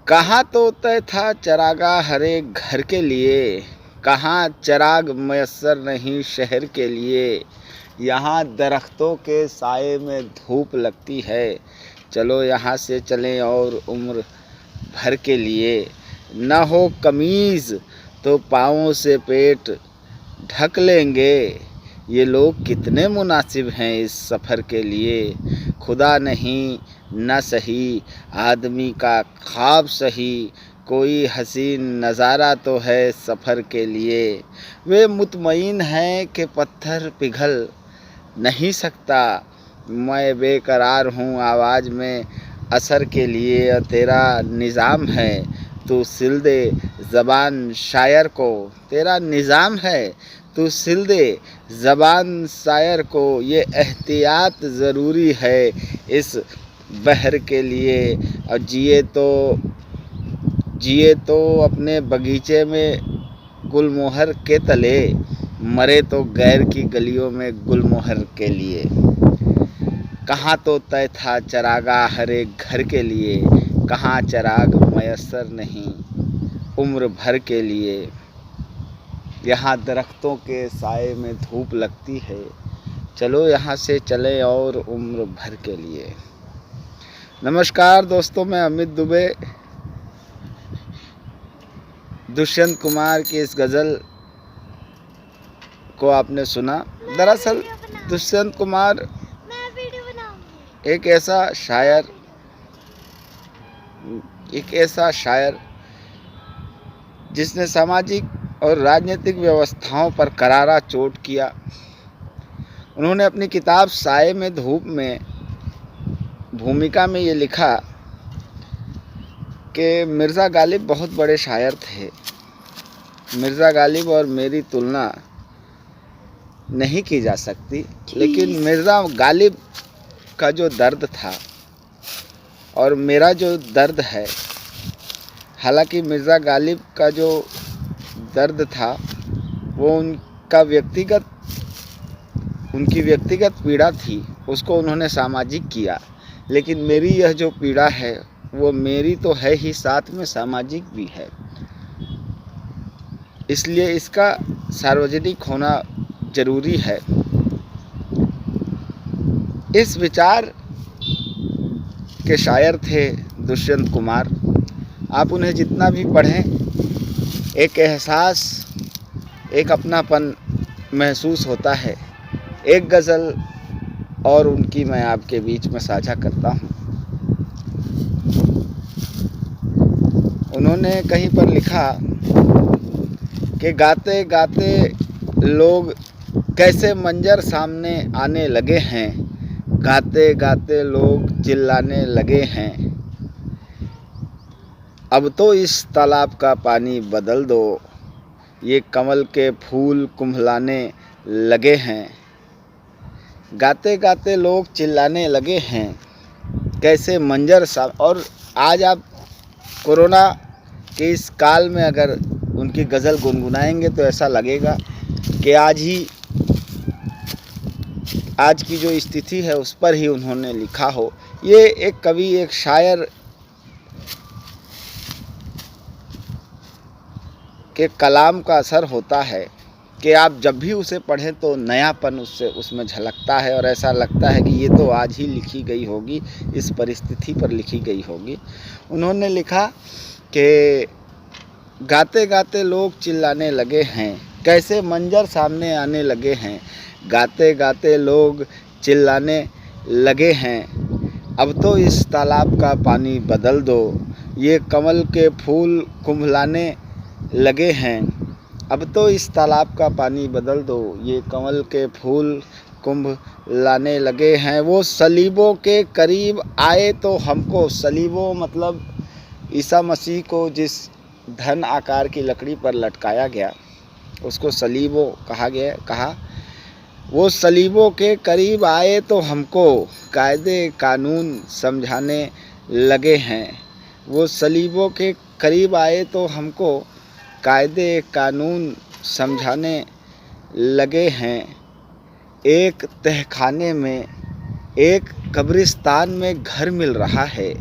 कहाँ तो तय था चरागाह हर एक घर के लिए, कहाँ चराग मयस्सर नहीं शहर के लिए। यहाँ दरख्तों के साए में धूप लगती है, चलो यहाँ से चलें और उम्र भर के लिए। न हो कमीज़ तो पाँवों से पेट ढक लेंगे, ये लोग कितने मुनासिब हैं इस सफ़र के लिए। खुदा नहीं न सही आदमी का ख्वाब सही, कोई हसीन नज़ारा तो है सफ़र के लिए। वे मुतमईन हैं कि पत्थर पिघल नहीं सकता, मैं बेकरार हूँ आवाज़ में असर के लिए। और तेरा निज़ाम है तू सिल दे ज़बान शायर को, तेरा निज़ाम है तू सिल दे ज़बान शायर को। ये एहतियात ज़रूरी है इस बहर के लिए। और जिए तो अपने बगीचे में गुलमोहर के तले, मरे तो गैर की गलियों में गुलमोहर के लिए। कहाँ तो तय था चरागाह हर एक घर के लिए, कहाँ चराग मयस्सर नहीं उम्र भर के लिए। यहाँ दरख्तों के साए में धूप लगती है, चलो यहाँ से चलें और उम्र भर के लिए। नमस्कार दोस्तों, मैं अमित दुबे। दुष्यंत कुमार की इस गज़ल को आपने सुना। दरअसल दुष्यंत कुमार एक ऐसा शायर जिसने सामाजिक और राजनीतिक व्यवस्थाओं पर करारा चोट किया। उन्होंने अपनी किताब साए में धूप में भूमिका में ये लिखा कि मिर्ज़ा गालिब बहुत बड़े शायर थे। मिर्ज़ा गालिब और मेरी तुलना नहीं की जा सकती, लेकिन मिर्ज़ा गालिब का जो दर्द था और मेरा जो दर्द है, हालांकि मिर्ज़ा गालिब का जो दर्द था वो उनकी व्यक्तिगत पीड़ा थी, उसको उन्होंने सामाजिक किया। लेकिन मेरी यह जो पीड़ा है वो मेरी तो है ही, साथ में सामाजिक भी है, इसलिए इसका सार्वजनिक होना ज़रूरी है। इस विचार के शायर थे दुष्यंत कुमार। आप उन्हें जितना भी पढ़ें, एक एहसास, एक अपनापन महसूस होता है। एक गज़ल और उनकी मैं आपके बीच में साझा करता हूँ। उन्होंने कहीं पर लिखा कि गाते गाते लोग कैसे मंजर सामने आने लगे हैं, गाते गाते लोग चिल्लाने लगे हैं। अब तो इस तालाब का पानी बदल दो, ये कमल के फूल कुम्हलाने लगे हैं। गाते गाते लोग चिल्लाने लगे हैं, कैसे मंजर सा। और आज आप कोरोना के इस काल में अगर उनकी गज़ल गुनगुनाएंगे तो ऐसा लगेगा कि आज की जो स्थिति है उस पर ही उन्होंने लिखा हो। ये एक कवि, एक शायर के कलाम का असर होता है कि आप जब भी उसे पढ़ें तो नयापन उसमें झलकता है और ऐसा लगता है कि ये तो आज ही लिखी गई होगी, इस परिस्थिति पर लिखी गई होगी। उन्होंने लिखा कि गाते गाते लोग चिल्लाने लगे हैं, कैसे मंजर सामने आने लगे हैं। गाते गाते लोग चिल्लाने लगे हैं, अब तो इस तालाब का पानी बदल दो, ये कमल के फूल कुम्हलाने लगे हैं। अब तो इस तालाब का पानी बदल दो, ये कमल के फूल कुंभ लाने लगे हैं। वो सलीबों के करीब आए तो हमको, सलीबों मतलब ईसा मसीह को जिस धन आकार की लकड़ी पर लटकाया गया उसको सलीबों कहा। वो सलीबों के करीब आए तो हमको कायदे कानून समझाने लगे हैं। वो सलीबों के करीब आए तो हमको कायदे कानून समझाने लगे हैं। एक तहखाने में, एक कब्रिस्तान में घर मिल रहा है,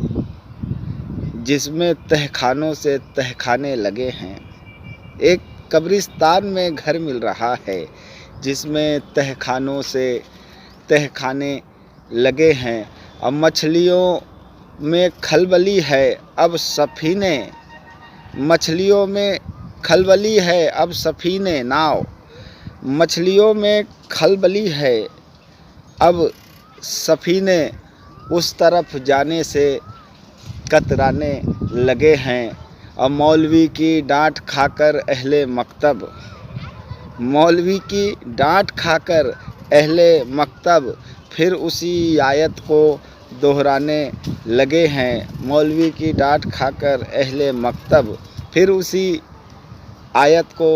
जिसमें तहखानों से तहखाने लगे हैं। एक कब्रिस्तान में घर मिल रहा है जिसमें तहखानों से तहखाने लगे हैं। अब मछलियों में खलबली है अब सफ़ीने, मछलियों में खलबली है अब सफ़ीने नाव, मछलियों में खलबली है अब सफ़ीने उस तरफ जाने से कतराने लगे हैं। और मौलवी की डांट खाकर अहले मकतब, मौलवी की डांट खाकर अहले मकतब फिर उसी आयत को दोहराने लगे हैं। मौलवी की डांट खाकर अहले मकतब फिर उसी आयत को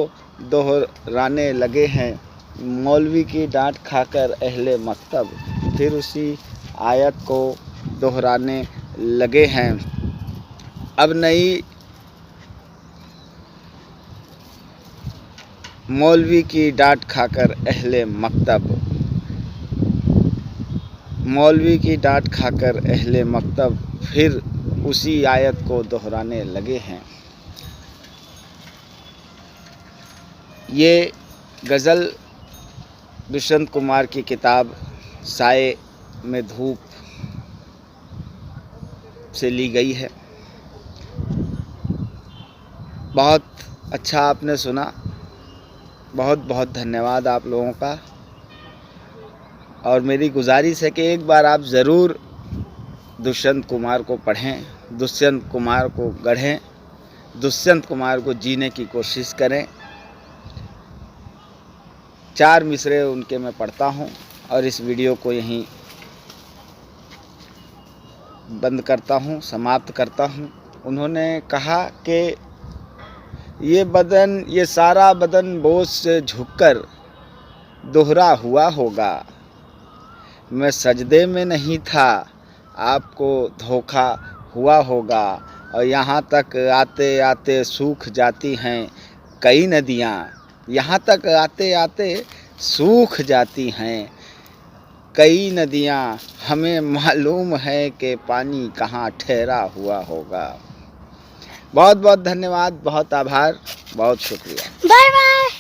दोहराने लगे हैं। मौलवी की डांट खाकर अहले मकतब फिर उसी आयत को दोहराने लगे हैं। अब नई मौलवी की डांट खाकर अहले मकतब, मौलवी की डांट खाकर अहले मकतब फिर उसी आयत को दोहराने लगे हैं। ये गज़ल दुष्यंत कुमार की किताब साए में धूप से ली गई है। बहुत अच्छा आपने सुना, बहुत बहुत धन्यवाद आप लोगों का। और मेरी गुजारिश है कि एक बार आप ज़रूर दुष्यंत कुमार को पढ़ें, दुष्यंत कुमार को गढ़ें, दुष्यंत कुमार को जीने की कोशिश करें। 4 मिसरे उनके मैं पढ़ता हूँ और इस वीडियो को यहीं बंद करता हूँ, समाप्त करता हूँ। उन्होंने कहा कि ये सारा बदन बोझ से झुककर दोहरा हुआ होगा। मैं सजदे में नहीं था, आपको धोखा हुआ होगा। और यहाँ तक आते आते सूख जाती हैं कई नदियाँ, यहाँ तक आते आते सूख जाती हैं कई नदियाँ। हमें मालूम है कि पानी कहाँ ठहरा हुआ होगा। बहुत बहुत धन्यवाद, बहुत आभार, बहुत शुक्रिया। Bye bye.